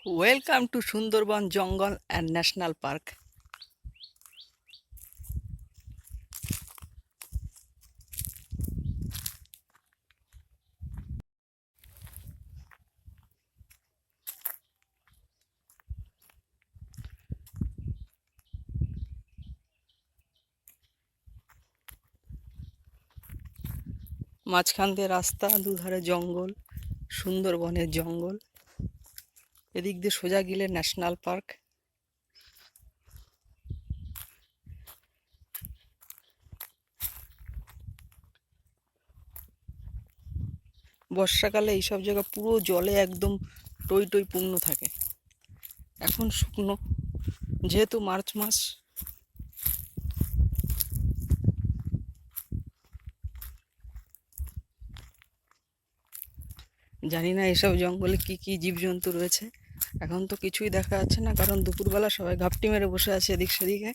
Welcome to Sundarban Jungle and National Park. মাঝখান দিয়ে রাস্তা, দুধারে জঙ্গল, সুন্দরবনের জঙ্গল। এদিক দিয়ে সোজা গেলে ন্যাশনাল পার্ক। বর্ষাকালে এইসব জায়গা পুরো জলে একদম টই টই পূর্ণ থাকে। এখন শুকনো, যেহেতু মার্চ মাস। জানি না এসব জঙ্গলে কি কি জীবজন্তু রয়েছে। এখন তো কিছুই দেখা যাচ্ছে না, কারণ দুপুরবেলা সবাই ঘাপটি মেরে বসে আছে এদিক সেদিকে।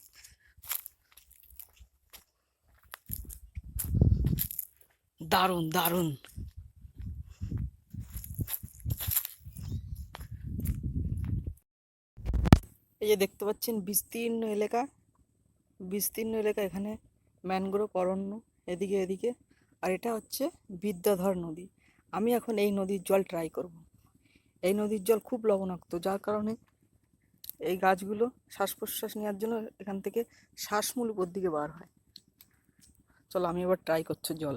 দারুণ দারুণ। এই যে দেখতে পাচ্ছেন বিস্তীর্ণ এলাকা, এখানে ম্যানগ্রোভ অরণ্য এদিকে এদিকে। আর এটা হচ্ছে বিদ্যাধর নদী। আমি এখন এই নদীর জল ট্রাই করব। এই নদীর জল খুব লবণাক্ত, যার কারণে এই গাছগুলো শ্বাস প্রশ্বাস নেওয়ার জন্য এখান থেকে শ্বাসমূল উপর দিকে বার হয়। চলো আমি এবার ট্রাই করছি জল।